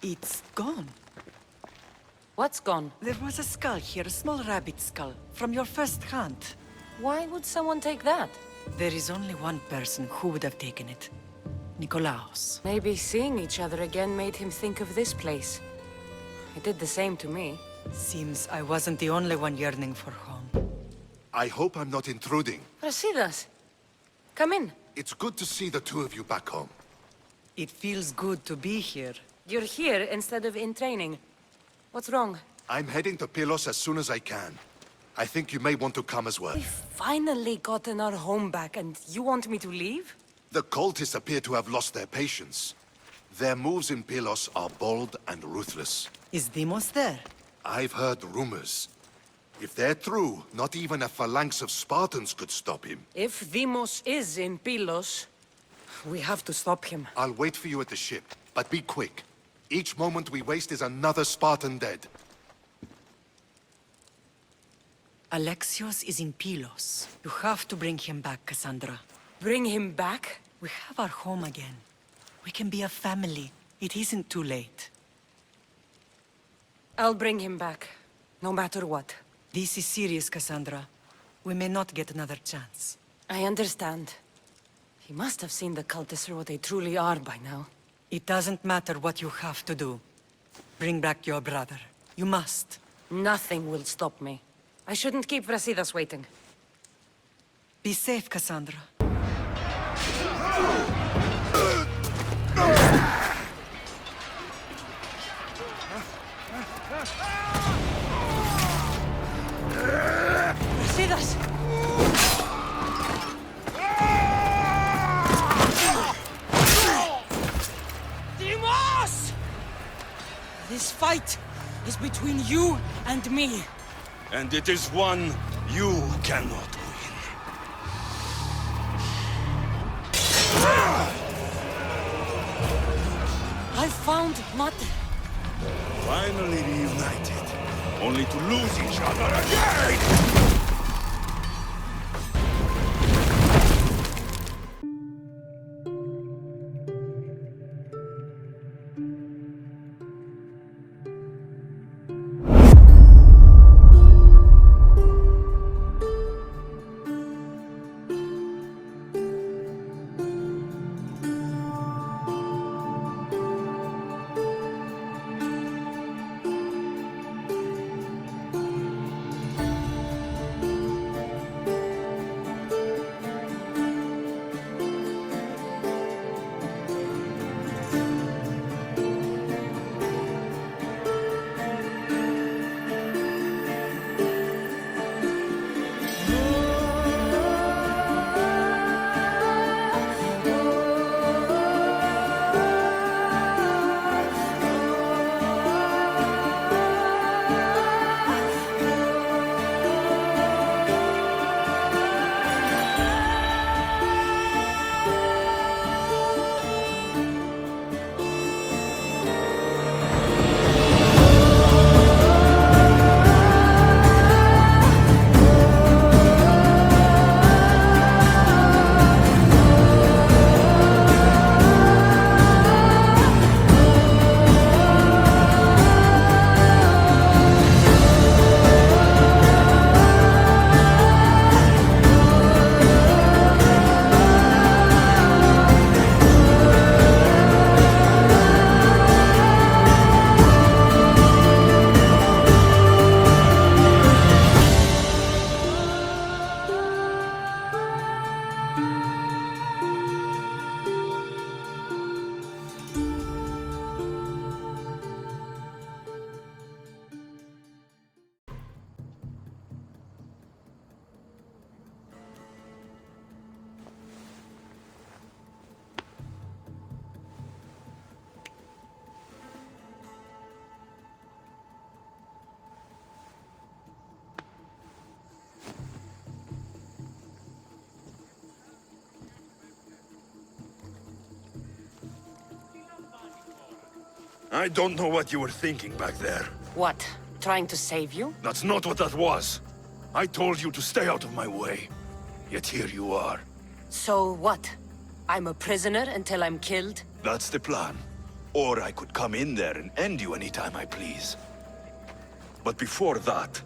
It's gone. What's gone? There was a skull here, a small rabbit skull, from your first hunt. Why would someone take that? There is only one person who would have taken it. Nikolaos. Maybe seeing each other again made him think of this place. It did the same to me. Seems I wasn't the only one yearning for home. I hope I'm not intruding. Rasidas, come in. It's good to see the two of you back home. It feels good to be here. You're here instead of in training. What's wrong? I'm heading to Pylos as soon as I can. I think you may want to come as well. We've finally gotten our home back, and you want me to leave? The cultists appear to have lost their patience. Their moves in Pylos are bold and ruthless. Is Deimos there? I've heard rumors. If they're true, not even a phalanx of Spartans could stop him. If Deimos is in Pylos, we have to stop him. I'll wait for you at the ship, but be quick. Each moment we waste is another Spartan dead. Alexios is in Pylos. You have to bring him back, Kassandra. Bring him back? We have our home again. We can be a family. It isn't too late. I'll bring him back, no matter what. This is serious, Kassandra. We may not get another chance. I understand. He must have seen the cultists for what they truly are by now. It doesn't matter what you have to do. Bring back your brother. You must. Nothing will stop me. I shouldn't keep Rasidas waiting. Be safe, Kassandra. Rasidas! Deimos! This fight is between you and me. And it is one you cannot win. I found Mate. Finally reunited, only to lose each other again! I don't know what you were thinking back there. What? Trying to save you? That's not what that was. I told you to stay out of my way. Yet here you are. So what? I'm a prisoner until I'm killed? That's the plan. Or I could come in there and end you anytime I please. But before that,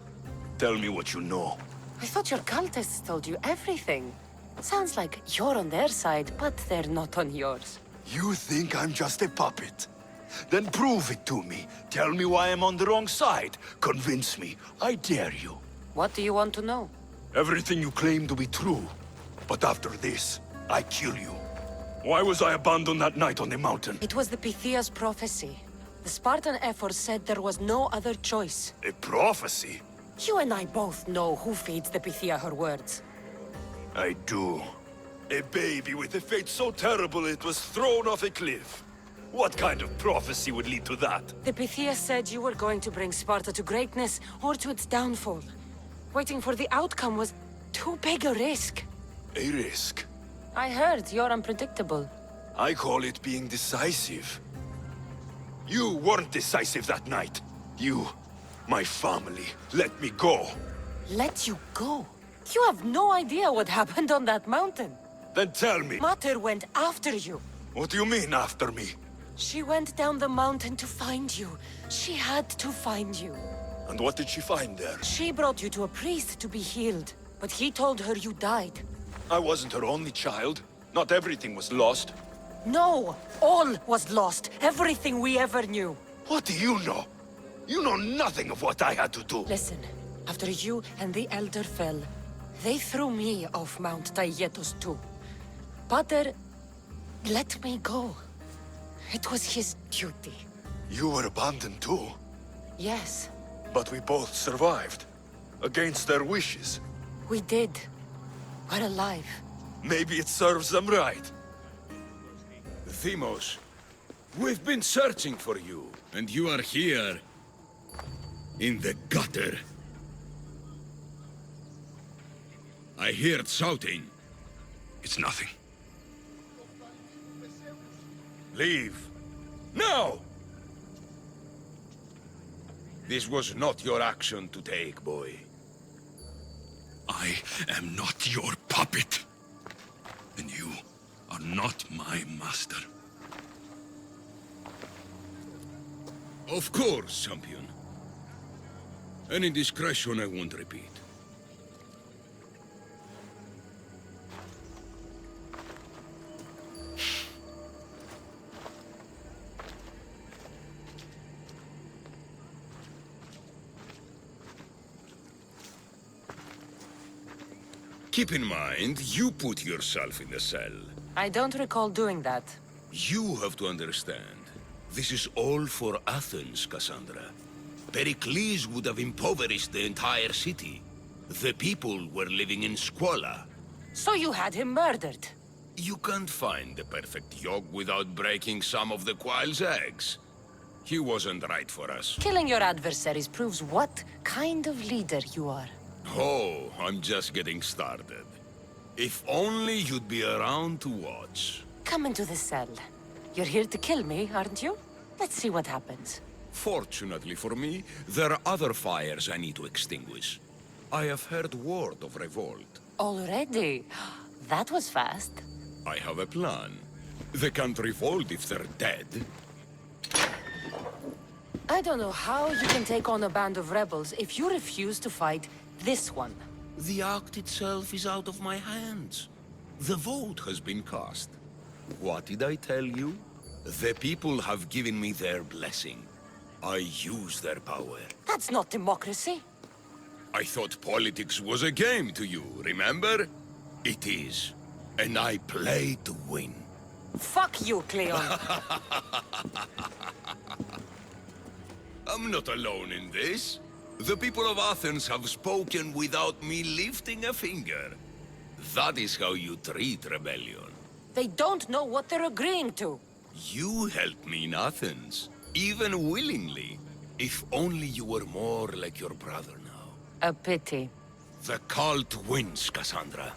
tell me what you know. I thought your cultists told you everything. Sounds like you're on their side, but they're not on yours. You think I'm just a puppet? Then prove it to me. Tell me why I'm on the wrong side. Convince me. I dare you. What do you want to know? Everything you claim to be true. But after this, I kill you. Why was I abandoned that night on the mountain? It was the Pythia's prophecy. The Spartan effort said there was no other choice. A prophecy? You and I both know who feeds the Pythia her words. I do. A baby with a fate so terrible it was thrown off a cliff. What kind of prophecy would lead to that? The Pythia said you were going to bring Sparta to greatness or to its downfall. Waiting for the outcome was too big a risk. A risk? I heard you're unpredictable. I call it being decisive. You weren't decisive that night. You, my family, let me go. Let you go? You have no idea what happened on that mountain. Then tell me. Mater went after you. What do you mean after me? She went down the mountain to find you. She had to find you. And what did she find there? She brought you to a priest to be healed, but he told her you died. I wasn't her only child. Not everything was lost. No! All was lost. Everything we ever knew. What do you know? You know nothing of what I had to do. Listen, after you and the Elder fell, they threw me off Mount Taietos too. Pater let me go. It was his duty. You were abandoned too. Yes, But we both survived. Against their wishes. we did. We're alive. Maybe it serves them right. Deimos, we've been searching for you, and you are here. In the gutter. I heard shouting. It's nothing. Leave. Now! This was not your action to take, boy. I am not your puppet. And you are not my master. Of course, champion. Any indiscretion I won't repeat. Keep in mind, you put yourself in the cell. I don't recall doing that. You have to understand. This is all for Athens, Kassandra. Pericles would have impoverished the entire city. The people were living in squalor. So you had him murdered? You can't find the perfect yolk without breaking some of the quail's eggs. He wasn't right for us. Killing your adversaries proves what kind of leader you are. Oh, I'm just getting started. If only you'd be around to watch. Come into the cell. You're here to kill me, aren't you? Let's see what happens. Fortunately for me, there are other fires I need to extinguish. I have heard word of revolt. Already? That was fast. I have a plan. They can't revolt if they're dead. I don't know how you can take on a band of rebels if you refuse to fight this one. The act itself is out of my hands. The vote has been cast. What did I tell you? The people have given me their blessing. I use their power. That's not democracy. I thought politics was a game to you, remember? It is. And I play to win. Fuck you, Cleon. I'm not alone in this. The people of Athens have spoken without me lifting a finger. That is how you treat rebellion. They don't know what they're agreeing to. You helped me in Athens, even willingly. If only you were more like your brother now. A pity. The cult wins, Kassandra.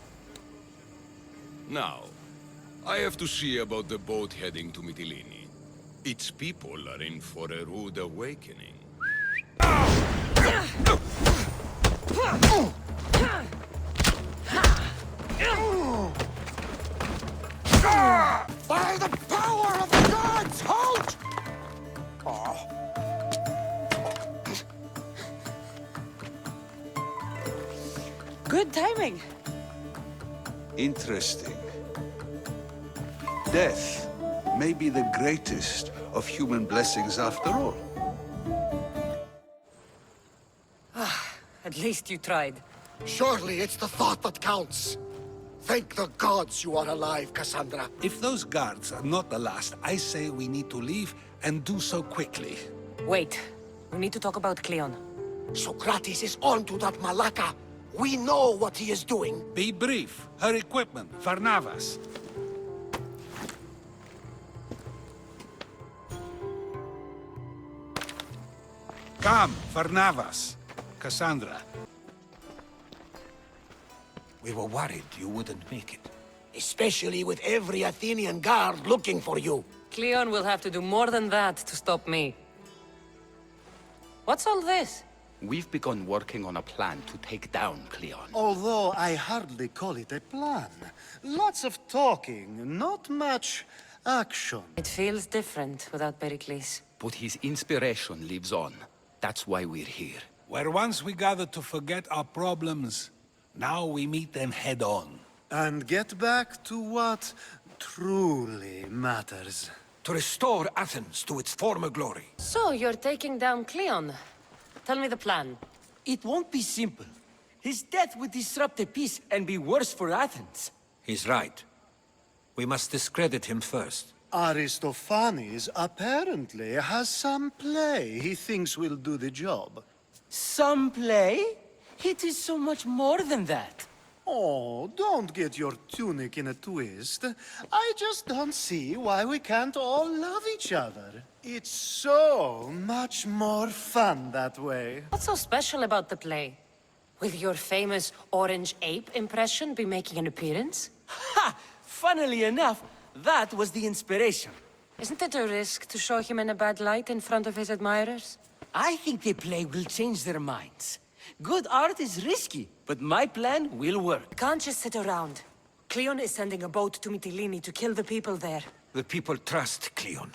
Now, I have to see about the boat heading to Mytilene. Its people are in for a rude awakening. By the power of the gods, halt! Good timing. Interesting. Death may be the greatest of human blessings after all. At least you tried. Surely it's the thought that counts. Thank the gods you are alive, Kassandra. If those guards are not the last, I say we need to leave and do so quickly. Wait. We need to talk about Cleon. Socrates is onto that Malaka. We know what he is doing. Be brief. Her equipment, Varnavas. Come, Varnavas. Kassandra. We were worried you wouldn't make it. Especially with every Athenian guard looking for you. Cleon will have to do more than that to stop me. What's all this? We've begun working on a plan to take down Cleon. Although I hardly call it a plan. Lots of talking, not much action. It feels different without Pericles. But his inspiration lives on. That's why we're here. Where once we gathered to forget our problems, now we meet them head-on. And get back to what truly matters. To restore Athens to its former glory. So, you're taking down Cleon. Tell me the plan. It won't be simple. His death would disrupt the peace and be worse for Athens. He's right. We must discredit him first. Aristophanes apparently has some play he thinks will do the job. Some play? It is so much more than that. Oh, don't get your tunic in a twist. I just don't see why we can't all love each other. It's so much more fun that way. What's so special about the play? Will your famous orange ape impression be making an appearance? Ha! Funnily enough, that was the inspiration. Isn't it a risk to show him in a bad light in front of his admirers? I think the play will change their minds. Good art is risky, but my plan will work. Can't just sit around. Cleon is sending a boat to Mytilene to kill the people there. The people trust Cleon.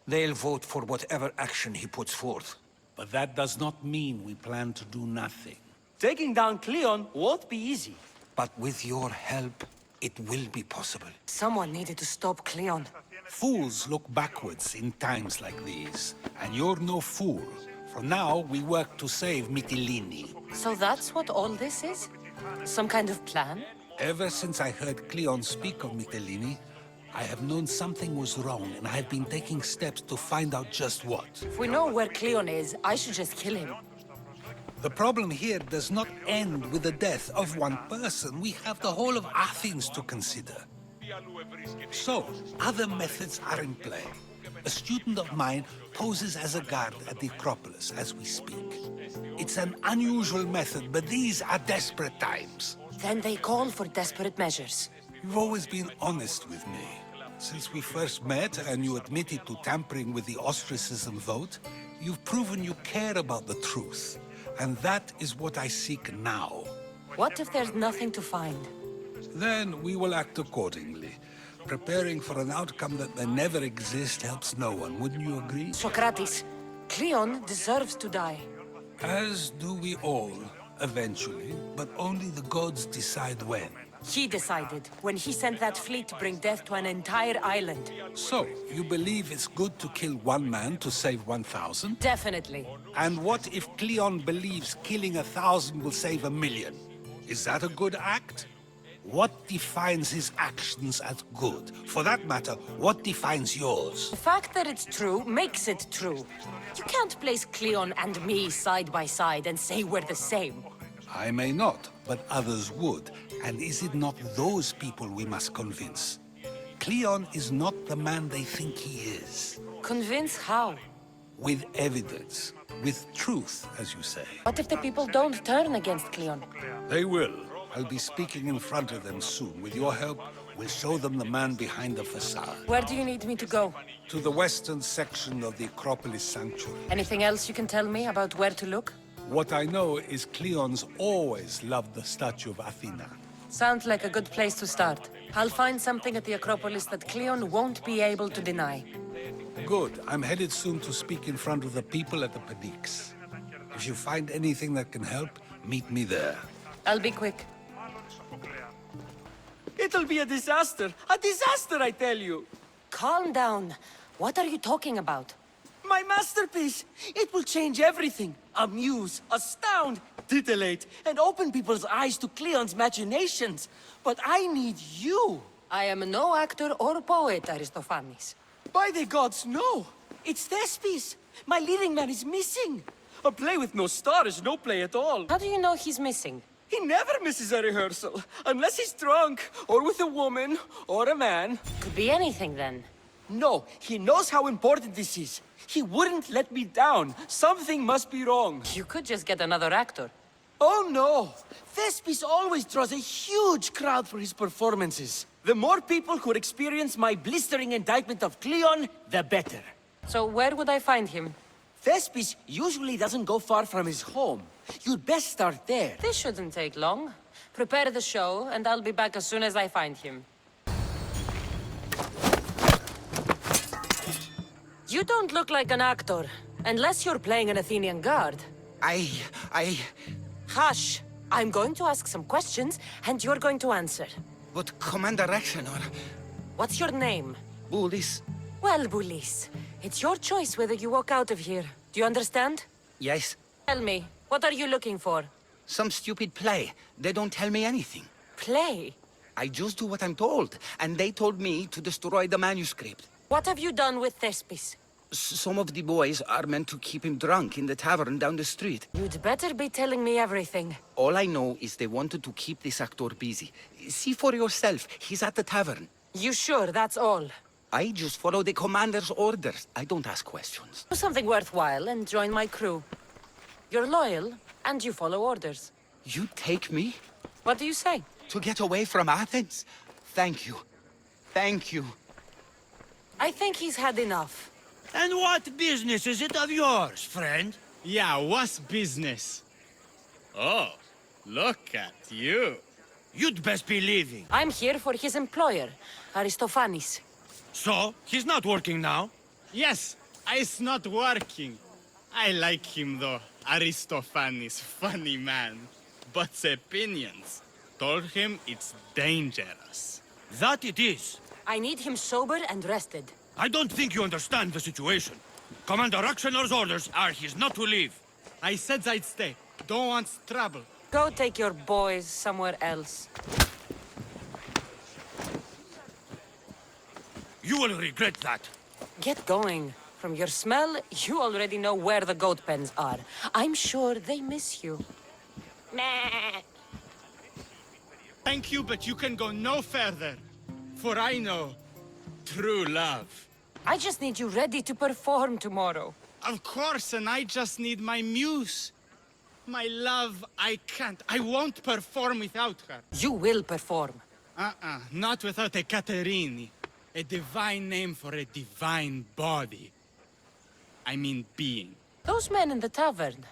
They'll vote for whatever action he puts forth. But that does not mean we plan to do nothing. Taking down Cleon won't be easy. But with your help, it will be possible. Someone needed to stop Cleon. Fools look backwards in times like these. And you're no fool. For now, we work to save Mytilene. So that's what all this is? Some kind of plan? Ever since I heard Cleon speak of Mytilene, I have known something was wrong, and I have been taking steps to find out just what. If we know where Cleon is, I should just kill him. The problem here does not end with the death of one person. We have the whole of Athens to consider. So, other methods are in play. A student of mine poses as a guard at the Acropolis as we speak. It's an unusual method, but these are desperate times. Then they call for desperate measures. You've always been honest with me. Since we first met and you admitted to tampering with the ostracism vote, you've proven you care about the truth. And that is what I seek now. What if there's nothing to find? Then we will act accordingly. Preparing for an outcome that may never exist helps no one, wouldn't you agree? Socrates, Cleon deserves to die. As do we all, eventually, but only the gods decide when. He decided when he sent that fleet to bring death to an entire island. So, you believe it's good to kill one man to save 1,000? Definitely. And what if Cleon believes killing 1,000 will save 1,000,000? Is that a good act? What defines his actions as good? For that matter, what defines yours? The fact that it's true makes it true. You can't place Cleon and me side by side and say we're the same. I may not, but others would. And is it not those people we must convince? Cleon is not the man they think he is. Convince how? With evidence. With truth, as you say. What if the people don't turn against Cleon? They will. I'll be speaking in front of them soon. With your help, we'll show them the man behind the facade. Where do you need me to go? To the western section of the Acropolis Sanctuary. Anything else you can tell me about where to look? What I know is Cleon's always loved the statue of Athena. Sounds like a good place to start. I'll find something at the Acropolis that Cleon won't be able to deny. Good. I'm headed soon to speak in front of the people at the Pnyx. If you find anything that can help, meet me there. I'll be quick. It'll be a disaster! A disaster, I tell you! Calm down. What are you talking about? My masterpiece! It will change everything. Amuse, astound, titillate, and open people's eyes to Cleon's machinations. But I need you! I am no actor or poet, Aristophanes. By the gods, no! It's Thespis! My leading man is missing! A play with no star is no play at all. How do you know he's missing? He never misses a rehearsal, unless he's drunk, or with a woman, or a man. Could be anything then. No, he knows how important this is. He wouldn't let me down. Something must be wrong. You could just get another actor. Oh no! Thespis always draws a huge crowd for his performances. The more people who experience my blistering indictment of Cleon, the better. So where would I find him? Thespis usually doesn't go far from his home. You'd best start there. This shouldn't take long. Prepare the show, and I'll be back as soon as I find him. You don't look like an actor, unless you're playing an Athenian guard. Hush! I'm going to ask some questions, and you're going to answer. But Commander Rexenor... What's your name? Bulis... Well, Bulis, it's your choice whether you walk out of here. Do you understand? Yes. Tell me, what are you looking for? Some stupid play. They don't tell me anything. Play? I just do what I'm told, and they told me to destroy the manuscript. What have you done with Thespis? Some of the boys are meant to keep him drunk in the tavern down the street. You'd better be telling me everything. All I know is they wanted to keep this actor busy. See for yourself, he's at the tavern. You sure that's all? I just follow the commander's orders. I don't ask questions. Do something worthwhile and join my crew. You're loyal, and you follow orders. You take me? What do you say? To get away from Athens? Thank you. Thank you. I think he's had enough. And what business is it of yours, friend? Yeah, what's business? Oh, look at you. You'd best be leaving. I'm here for his employer, Aristophanes. So, he's not working now? Yes, he's not working. I like him though. Aristophanes, funny man. But opinions told him it's dangerous. That it is. I need him sober and rested. I don't think you understand the situation. Commander Rexenor's orders are he's not to leave. I said I'd stay. Don't want trouble. Go take your boys somewhere else. You will regret that. Get going. From your smell, you already know where the goat pens are. I'm sure they miss you. Thank you, but you can go no further. For I know true love. I just need you ready to perform tomorrow. Of course, and I just need my muse. My love, I can't. I won't perform without her. You will perform. Not without a Caterini. A divine name for a divine body. I mean being. Those men in the tavern,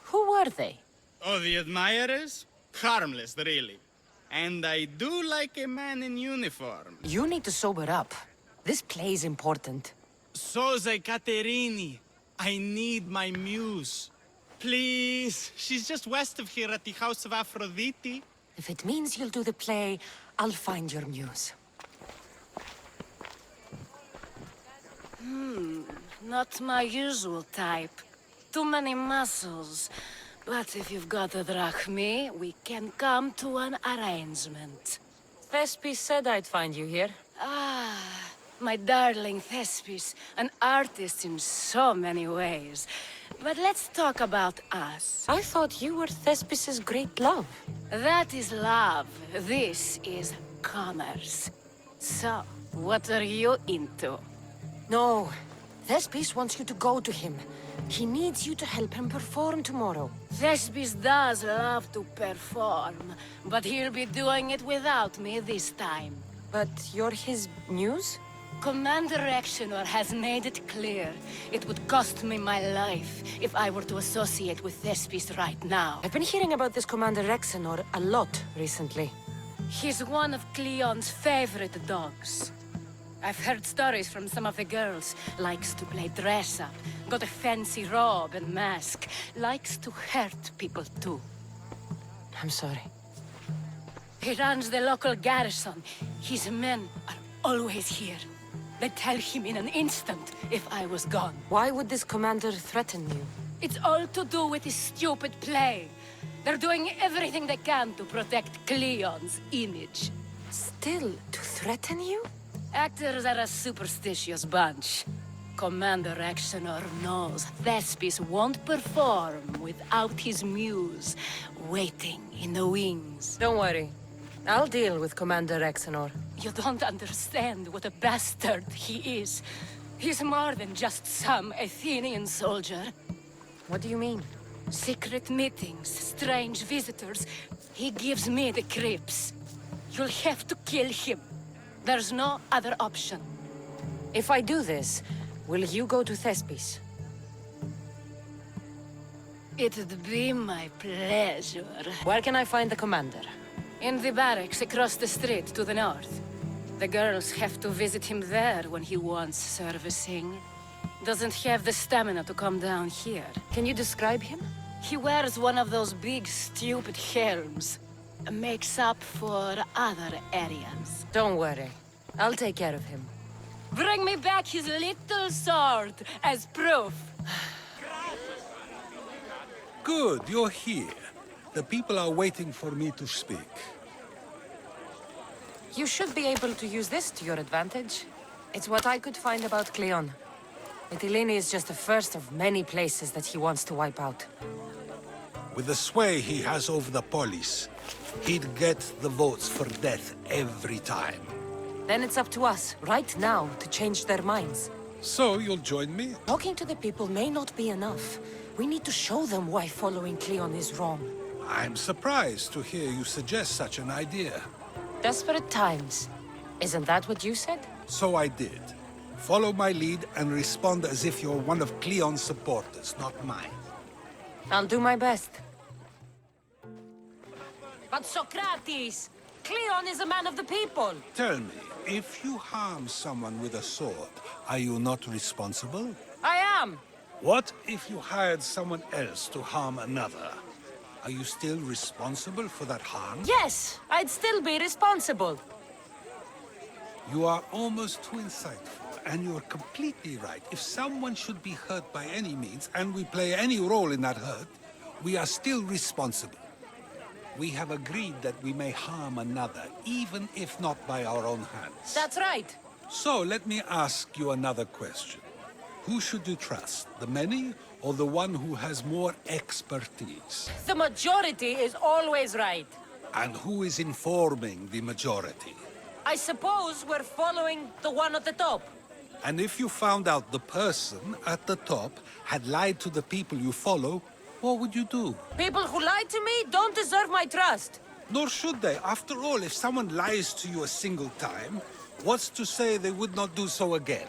who were they? Oh, the admirers? Harmless, really. And I do like a man in uniform. You need to sober up. This play's important. So, the Caterini. I need my muse. Please. She's just west of here at the House of Aphrodite. If it means you'll do the play, I'll find your muse. Not my usual type. Too many muscles. But if you've got a drachmi, we can come to an arrangement. Thespis said I'd find you here. Ah, my darling Thespis, an artist in so many ways. But let's talk about us. I thought you were Thespis's great love. That is love. This is commerce. So, what are you into? No, Thespis wants you to go to him. He needs you to help him perform tomorrow. Thespis does love to perform, but he'll be doing it without me this time. But you're his muse? Commander Exenor has made it clear it would cost me my life if I were to associate with Thespis right now. I've been hearing about this Commander Exenor a lot recently. He's one of Cleon's favorite dogs. I've heard stories from some of the girls. Likes to play dress-up, got a fancy robe and mask. Likes to hurt people too. I'm sorry. He runs the local garrison. His men are always here. They'd tell him in an instant if I was gone. Why would this commander threaten you? It's all to do with his stupid play. They're doing everything they can to protect Cleon's image. Still, to threaten you? Actors are a superstitious bunch. Commander Exenor knows Thespis won't perform without his muse waiting in the wings. Don't worry. I'll deal with Commander Exenor. You don't understand what a bastard he is. He's more than just some Athenian soldier. What do you mean? Secret meetings, strange visitors. He gives me the creeps. You'll have to kill him. There's no other option. If I do this, will you go to Thespis? It'd be my pleasure. Where can I find the commander? In the barracks across the street to the north. The girls have to visit him there when he wants servicing. Doesn't have the stamina to come down here. Can you describe him? He wears one of those big, stupid helms. Makes up for other areas. Don't worry. I'll take care of him. Bring me back his little sword as proof. Good, you're here. The people are waiting for me to speak. You should be able to use this to your advantage. It's what I could find about Cleon. Mytilene is just the first of many places that he wants to wipe out. With the sway he has over the polis, he'd get the votes for death every time. Then it's up to us, right now, to change their minds. So you'll join me? Talking to the people may not be enough. We need to show them why following Cleon is wrong. I'm surprised to hear you suggest such an idea. Desperate times. Isn't that what you said? So I did. Follow my lead and respond as if you're one of Cleon's supporters, not mine. I'll do my best. But Socrates! Cleon is a man of the people! Tell me, if you harm someone with a sword, are you not responsible? I am! What if you hired someone else to harm another? Are you still responsible for that harm? Yes! I'd still be responsible! You are almost too insightful, and you're completely right. If someone should be hurt by any means, and we play any role in that hurt, we are still responsible. We have agreed that we may harm another, even if not by our own hands. That's right. So, let me ask you another question. Who should you trust, the many or the one who has more expertise? The majority is always right. And who is informing the majority? I suppose we're following the one at the top. And if you found out the person at the top had lied to the people you follow, what would you do? People who lie to me don't deserve my trust. Nor should they. After all, if someone lies to you a single time, what's to say they would not do so again?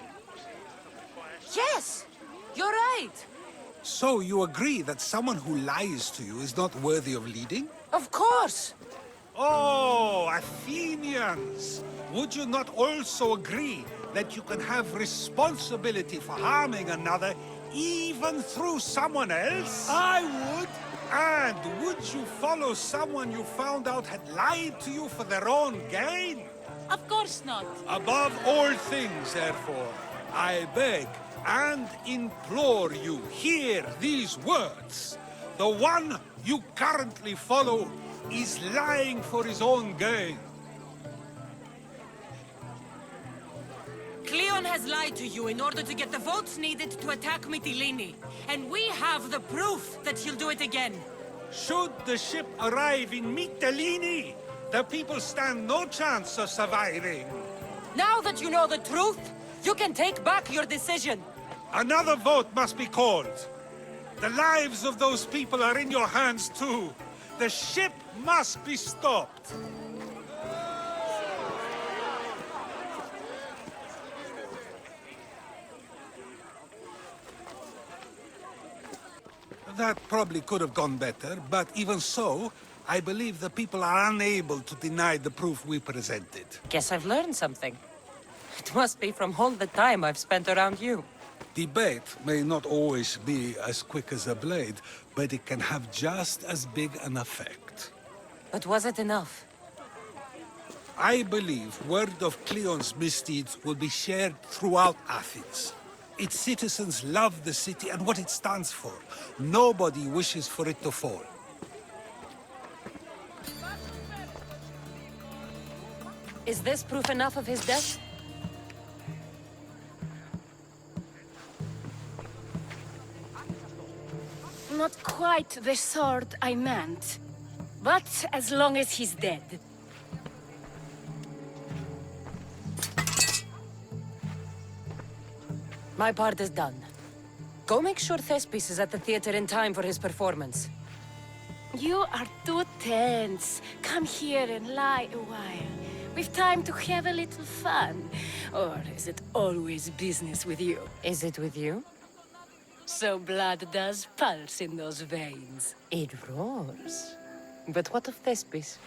Yes, you're right. So you agree that someone who lies to you is not worthy of leading? Of course. Oh, Athenians! Would you not also agree that you can have responsibility for harming another even through someone else? I would. And would you follow someone you found out had lied to you for their own gain? Of course not. Above all things, therefore, I beg and implore you, hear these words. The one you currently follow is lying for his own gain. Cleon has lied to you in order to get the votes needed to attack Mytilene. And we have the proof that he'll do it again. Should the ship arrive in Mytilene, the people stand no chance of surviving. Now that you know the truth, you can take back your decision. Another vote must be called. The lives of those people are in your hands too. The ship must be stopped. That probably could have gone better, but even so, I believe the people are unable to deny the proof we presented. Guess I've learned something. It must be from all the time I've spent around you. Debate may not always be as quick as a blade, but it can have just as big an effect. But was it enough? I believe word of Cleon's misdeeds will be shared throughout Athens. Its citizens love the city and what it stands for. Nobody wishes for it to fall. Is this proof enough of his death? Not quite the sort I meant. But as long as he's dead. My part is done. Go make sure Thespis is at the theater in time for his performance. You are too tense. Come here and lie a while. We've time to have a little fun. Or is it always business with you? Is it with you? So blood does pulse in those veins. It roars. But what of Thespis?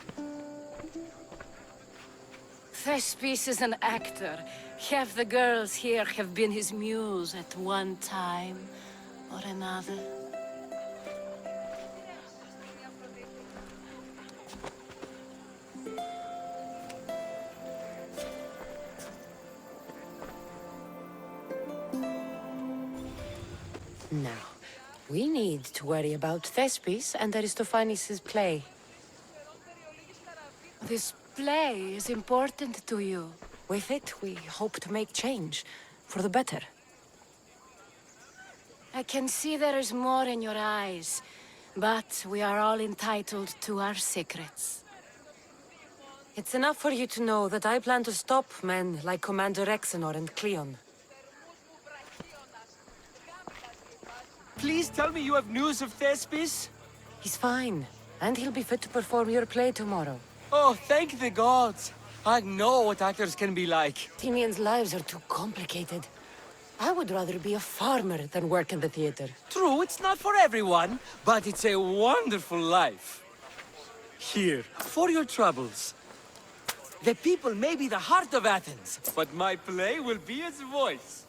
Thespis is an actor. Half the girls here have been his muse at one time or another. Now, we need to worry about Thespis and Aristophanes' play. This play is important to you. With it, we hope to make change, for the better. I can see there is more in your eyes, but we are all entitled to our secrets. It's enough for you to know that I plan to stop men like Commander Rexenor and Cleon. Please tell me you have news of Thespis? He's fine, and he'll be fit to perform your play tomorrow. Oh, thank the gods! I know what actors can be like. Athenians' lives are too complicated. I would rather be a farmer than work in the theater. True, it's not for everyone, but it's a wonderful life. Here, for your troubles. The people may be the heart of Athens, but my play will be its voice.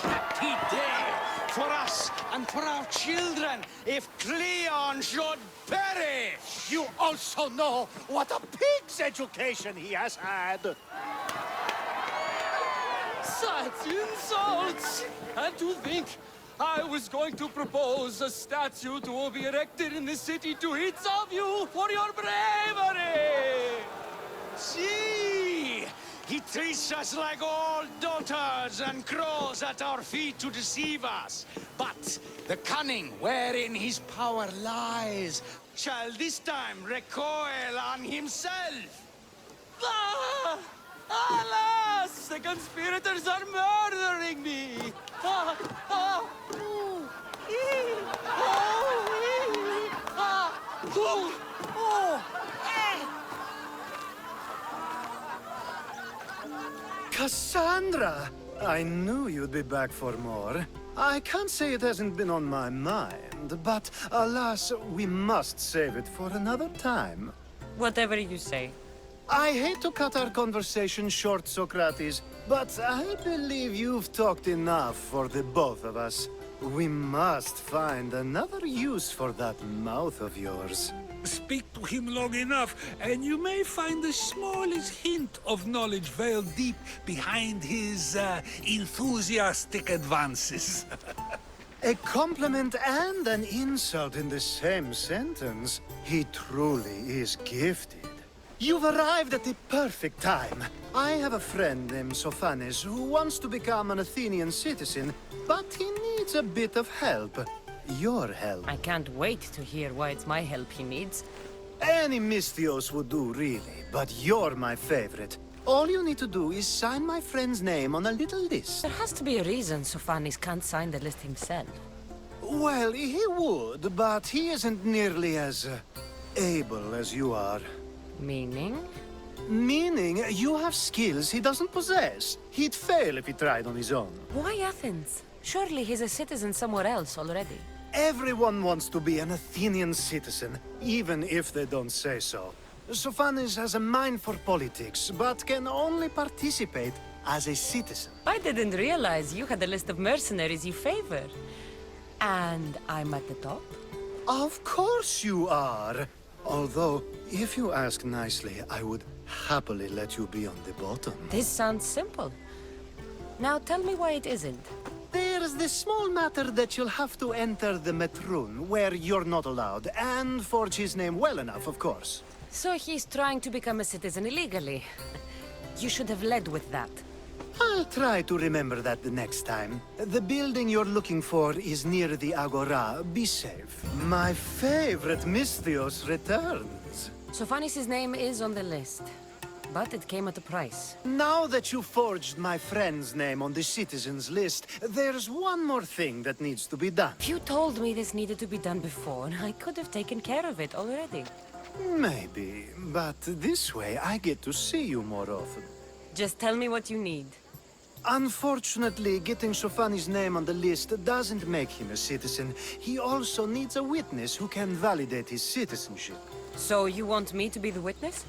Happy day for us and for our children if Cleon should perish! You also know what a pig's education he has had. Such insults! And to think I was going to propose a statue to be erected in the city to each of you for your bravery! See! He treats us like old dotards and crawls at our feet to deceive us. But the cunning wherein his power lies shall this time recoil on himself. Ah! Alas! The conspirators are murdering me! Ah! Ah! Ooh! Ee! Oh! Ee! Ah! Ooh! Oh! Eh! Kassandra! I knew you'd be back for more. I can't say it hasn't been on my mind, but alas, we must save it for another time. Whatever you say. I hate to cut our conversation short, Socrates, but I believe you've talked enough for the both of us. We must find another use for that mouth of yours. Speak to him long enough, and you may find the smallest hint of knowledge veiled deep behind his enthusiastic advances. A compliment and an insult in the same sentence. He truly is gifted. You've arrived at the perfect time. I have a friend named Sophanes who wants to become an Athenian citizen, but he needs a bit of help. Your help. I can't wait to hear why it's my help he needs. Any Misthios would do, really, but you're my favorite. All you need to do is sign my friend's name on a little list. There has to be a reason Sofanis can't sign the list himself. Well, he would, but he isn't nearly as able as you are. Meaning? Meaning, you have skills he doesn't possess. He'd fail if he tried on his own. Why Athens? Surely he's a citizen somewhere else already. Everyone wants to be an Athenian citizen, even if they don't say so. Sofanis has a mind for politics, but can only participate as a citizen. I didn't realize you had a list of mercenaries you favor. And I'm at the top? Of course you are. Although, if you ask nicely, I would happily let you be on the bottom. This sounds simple. Now tell me why it isn't. There's this small matter that you'll have to enter the Metroon, where you're not allowed, and forge his name well enough, of course. So he's trying to become a citizen illegally. You should have led with that. I'll try to remember that the next time. The building you're looking for is near the Agora. Be safe. My favorite Misthios returns. Sofanis' name is on the list, but it came at a price. Now that you forged my friend's name on the citizens list, there's one more thing that needs to be done. If you told me this needed to be done before, I could have taken care of it already. Maybe, but this way I get to see you more often. Just tell me what you need. Unfortunately, getting Sofanis' name on the list doesn't make him a citizen. He also needs a witness who can validate his citizenship. So you want me to be the witness?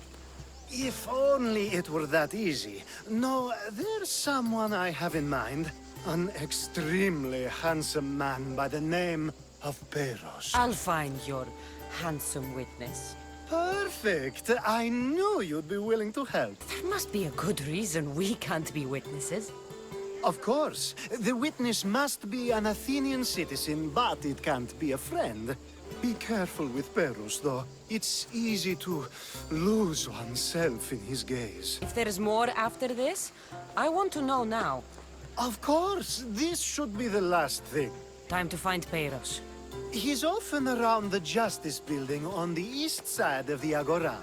If only it were that easy. No, there's someone I have in mind. An extremely handsome man by the name of Peros. I'll find your handsome witness. Perfect! I knew you'd be willing to help. There must be a good reason we can't be witnesses. Of course. The witness must be an Athenian citizen, but it can't be a friend. Be careful with Peros, though. It's easy to lose oneself in his gaze. If there is more after this, I want to know now. Of course! This should be the last thing. Time to find Peros. He's often around the Justice Building on the east side of the Agora.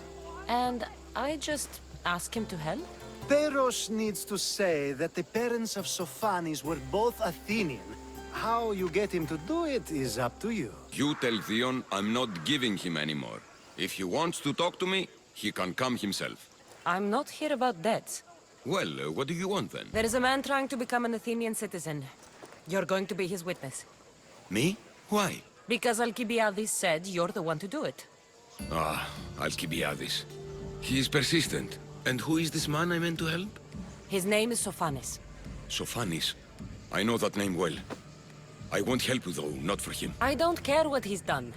And I just ask him to help? Peros needs to say that the parents of Sofanis were both Athenian. How you get him to do it is up to you. You tell Theon I'm not giving him anymore. If he wants to talk to me, he can come himself. I'm not here about debts. Well, what do you want then? There is a man trying to become an Athenian citizen. You're going to be his witness. Me? Why? Because Alcibiades said you're the one to do it. Ah, Alcibiades. He is persistent. And who is this man I meant to help? His name is Sofanis. Sofanis. I know that name well. I won't help you, though, not for him. I don't care what he's done.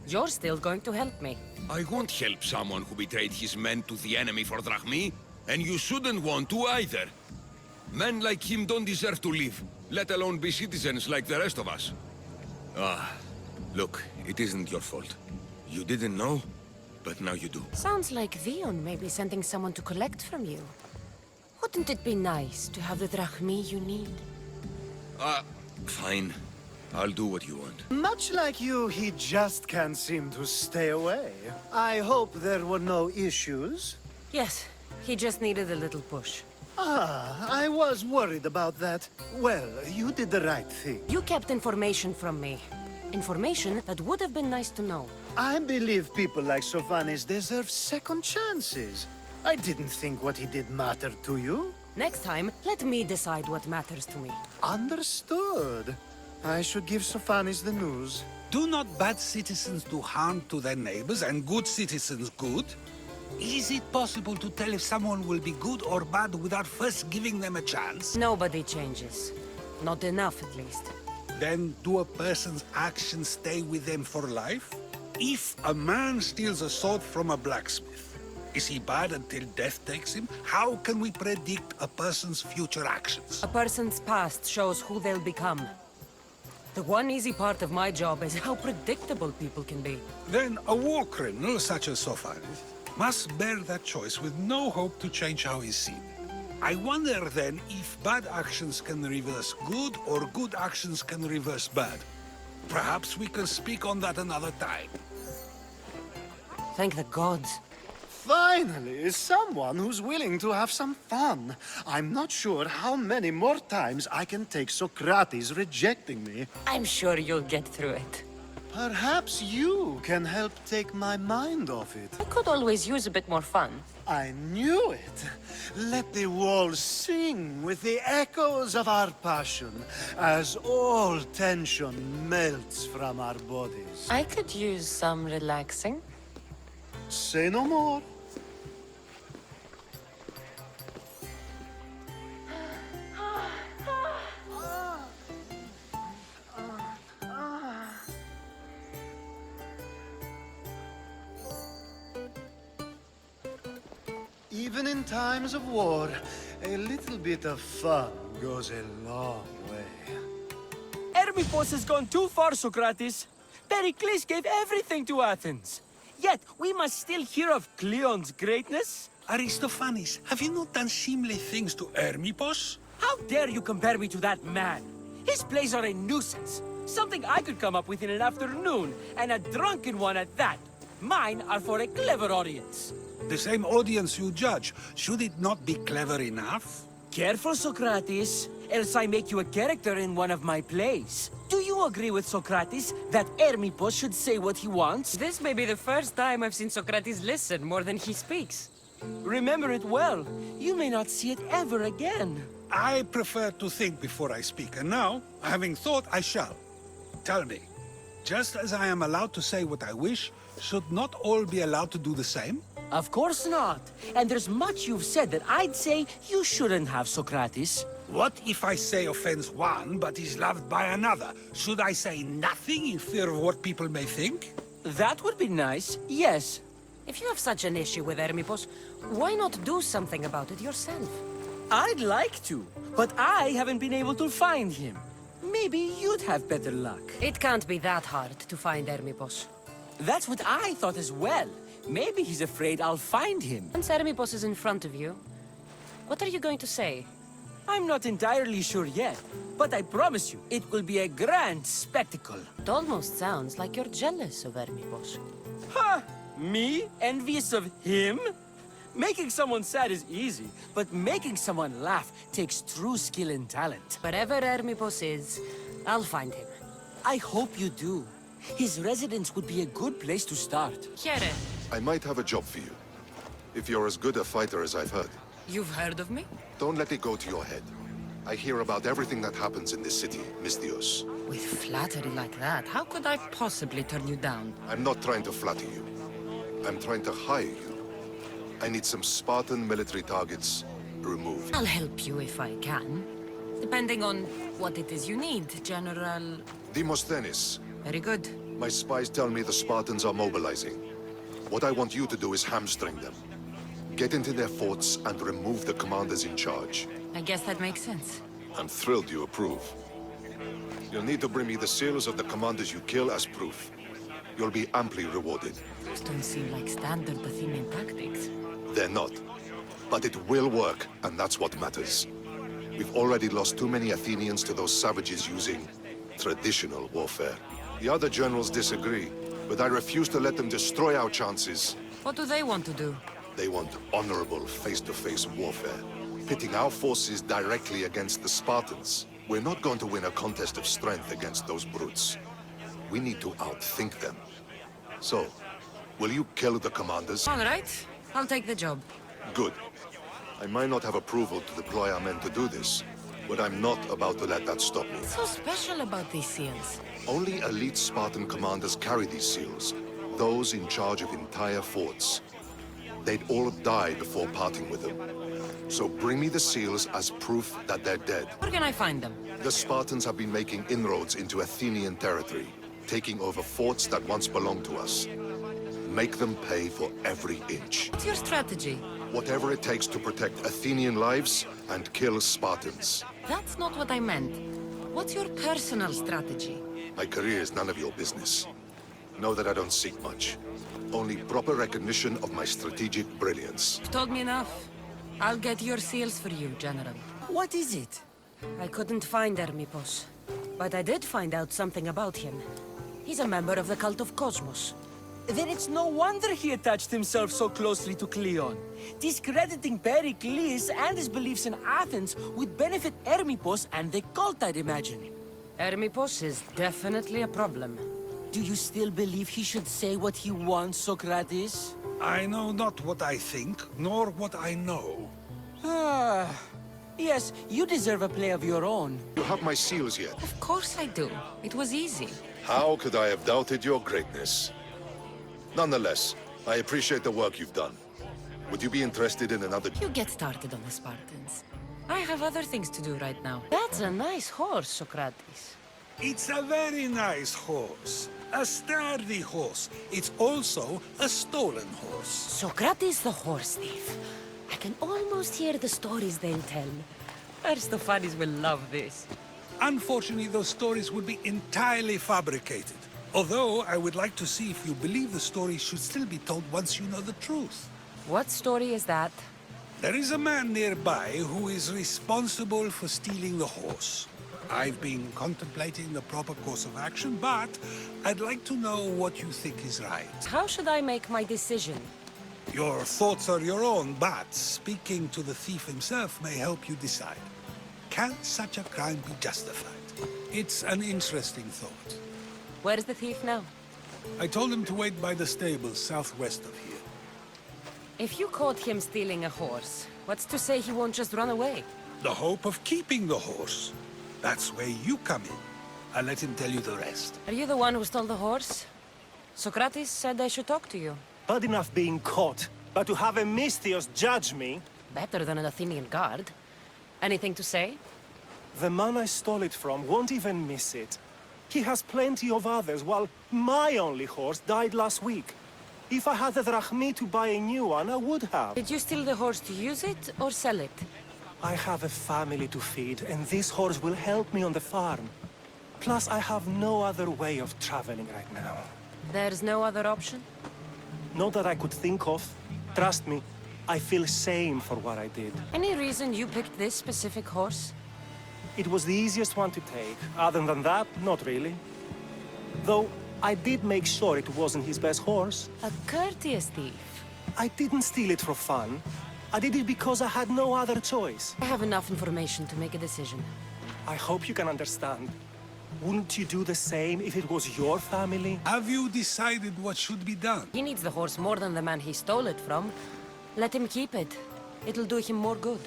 You're still going to help me. I won't help someone who betrayed his men to the enemy for drachmi, and you shouldn't want to either. Men like him don't deserve to live, let alone be citizens like the rest of us. Ah, look, it isn't your fault. You didn't know, but now you do. Sounds like Theon may be sending someone to collect from you. Wouldn't it be nice to have the drachmi you need? Fine. I'll do what you want. Much like you, he just can't seem to stay away. I hope there were no issues. Yes, he just needed a little push. Ah, I was worried about that. Well, you did the right thing. You kept information from me. Information that would have been nice to know. I believe people like Sofanis deserve second chances. I didn't think what he did mattered to you. Next time, let me decide what matters to me. Understood. I should give Sofanis the news. Do not bad citizens do harm to their neighbors and good citizens good? Is it possible to tell if someone will be good or bad without first giving them a chance? Nobody changes. Not enough, at least. Then do a person's actions stay with them for life? If a man steals a sword from a blacksmith, is he bad until death takes him? How can we predict a person's future actions? A person's past shows who they'll become. The one easy part of my job is how predictable people can be. Then a war criminal such as Sofanis must bear that choice with no hope to change how he's seen. I wonder then if bad actions can reverse good or good actions can reverse bad. Perhaps we can speak on that another time. Thank the gods. Finally, someone who's willing to have some fun. I'm not sure how many more times I can take Socrates rejecting me. I'm sure you'll get through it. Perhaps you can help take my mind off it. I could always use a bit more fun. I knew it. Let the walls sing with the echoes of our passion as all tension melts from our bodies. I could use some relaxing. Say no more. Even in times of war, a little bit of fun goes a long way. Hermippos has gone too far, Socrates. Pericles gave everything to Athens. Yet, we must still hear of Cleon's greatness. Aristophanes, have you not done seemly things to Hermippos? How dare you compare me to that man? His plays are a nuisance. Something I could come up with in an afternoon, and a drunken one at that. Mine are for a clever audience. The same audience you judge. Should it not be clever enough? Careful, Socrates, else I make you a character in one of my plays. Do you agree with Socrates that Hermippos should say what he wants? This may be the first time I've seen Socrates listen more than he speaks. Remember it well. You may not see it ever again. I prefer to think before I speak, and now, having thought, I shall. Tell me, just as I am allowed to say what I wish, should not all be allowed to do the same? Of course not. And there's much you've said that I'd say you shouldn't have, Socrates. What if I say offends one, but is loved by another? Should I say nothing in fear of what people may think? That would be nice, yes. If you have such an issue with Hermippos, why not do something about it yourself? I'd like to, but I haven't been able to find him. Maybe you'd have better luck. It can't be that hard to find Hermippos. That's what I thought as well. Maybe he's afraid I'll find him. Once Hermippos is in front of you, what are you going to say? I'm not entirely sure yet, but I promise you, it will be a grand spectacle. It almost sounds like you're jealous of Hermippos. Ha! Me? Envious of him? Making someone sad is easy, but making someone laugh takes true skill and talent. Wherever Hermippos is, I'll find him. I hope you do. His residence would be a good place to start. Here. I might have a job for you. If you're as good a fighter as I've heard. You've heard of me? Don't let it go to your head. I hear about everything that happens in this city, Misthios. With flattery like that, how could I possibly turn you down? I'm not trying to flatter you. I'm trying to hire you. I need some Spartan military targets removed. I'll help you if I can. Depending on what it is you need, General... Demosthenes. Very good. My spies tell me the Spartans are mobilizing. What I want you to do is hamstring them. Get into their forts and remove the commanders in charge. I guess that makes sense. I'm thrilled you approve. You'll need to bring me the seals of the commanders you kill as proof. You'll be amply rewarded. Those don't seem like standard Athenian tactics. They're not. But it will work, and that's what matters. We've already lost too many Athenians to those savages using traditional warfare. The other generals disagree, but I refuse to let them destroy our chances. What do they want to do? They want honorable face-to-face warfare, pitting our forces directly against the Spartans. We're not going to win a contest of strength against those brutes. We need to outthink them. So, will you kill the commanders? All right. I'll take the job. Good. I might not have approval to deploy our men to do this, but I'm not about to let that stop me. What's so special about these seals? Only elite Spartan commanders carry these seals, those in charge of entire forts. They'd all die before parting with them. So bring me the seals as proof that they're dead. Where can I find them? The Spartans have been making inroads into Athenian territory, taking over forts that once belonged to us. Make them pay for every inch. What's your strategy? Whatever it takes to protect Athenian lives and kill Spartans. That's not what I meant. What's your personal strategy? My career is none of your business. Know that I don't seek much. Only proper recognition of my strategic brilliance. You've told me enough. I'll get your seals for you, General. What is it? I couldn't find Hermippos, but I did find out something about him. He's a member of the cult of Cosmos. then it's no wonder he attached himself so closely to Cleon. Discrediting Pericles and his beliefs in Athens would benefit Hermippos and the cult, I'd imagine. Hermippos is definitely a problem. Do you still believe he should say what he wants, Socrates? I know not what I think, nor what I know. Ah, yes, you deserve a play of your own. You have my seals yet? Of course I do. It was easy. How could I have doubted your greatness? Nonetheless, I appreciate the work you've done. Would you be interested in another... You get started on the Spartans. I have other things to do right now. That's a nice horse, Socrates. It's a very nice horse. A sturdy horse. It's also a stolen horse. Socrates the horse thief. I can almost hear the stories they'll tell. Aristophanes will love this. Unfortunately, those stories would be entirely fabricated. Although, I would like to see if you believe the story should still be told once you know the truth. What story is that? There is a man nearby who is responsible for stealing the horse. I've been contemplating the proper course of action, but I'd like to know what you think is right. How should I make my decision? Your thoughts are your own, but speaking to the thief himself may help you decide. Can such a crime be justified? It's an interesting thought. Where is the thief now? I told him to wait by the stables southwest of here. If you caught him stealing a horse, what's to say he won't just run away? The hope of keeping the horse. That's where you come in. I'll let him tell you the rest. Are you the one who stole the horse? Socrates said I should talk to you. Bad enough being caught, but to have a Misthios judge me... Better than an Athenian guard. Anything to say? The man I stole it from won't even miss it. He has plenty of others, while my only horse died last week. If I had the drachmi to buy a new one, I would have. Did you steal the horse to use it, or sell it? I have a family to feed, and this horse will help me on the farm. Plus, I have no other way of traveling right now. There's no other option? Not that I could think of. Trust me, I feel shame for what I did. Any reason you picked this specific horse? It was the easiest one to take. Other than that, not really. Though, I did make sure it wasn't his best horse. A courteous thief. I didn't steal it for fun. I did it because I had no other choice. I have enough information to make a decision. I hope you can understand. Wouldn't you do the same if it was your family? Have you decided what should be done? He needs the horse more than the man he stole it from. Let him keep it. It'll do him more good.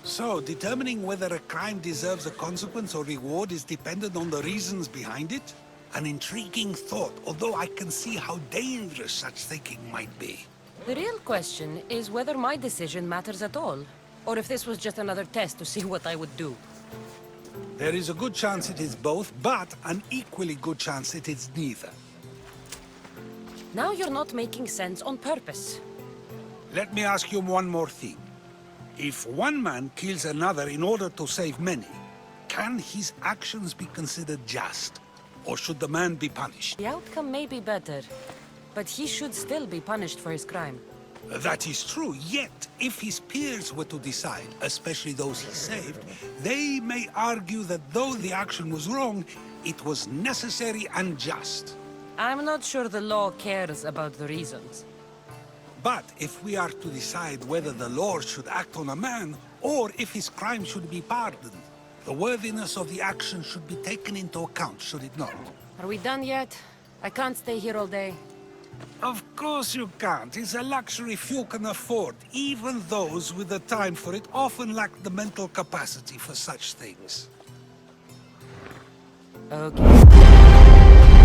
So, determining whether a crime deserves a consequence or reward is dependent on the reasons behind it? An intriguing thought, although I can see how dangerous such thinking might be. The real question is whether my decision matters at all, or if this was just another test to see what I would do. There is a good chance it is both, but an equally good chance it is neither. Now you're not making sense on purpose. Let me ask you one more thing. If one man kills another in order to save many, can his actions be considered just? Or should the man be punished? The outcome may be better, but he should still be punished for his crime. That is true, yet if his peers were to decide, especially those he saved, they may argue that though the action was wrong, it was necessary and just. I'm not sure the law cares about the reasons. But if we are to decide whether the law should act on a man, or if his crime should be pardoned, the worthiness of the action should be taken into account, should it not? Are we done yet? I can't stay here all day. Of course you can't. It's a luxury few can afford. Even those with the time for it often lack the mental capacity for such things. Okay.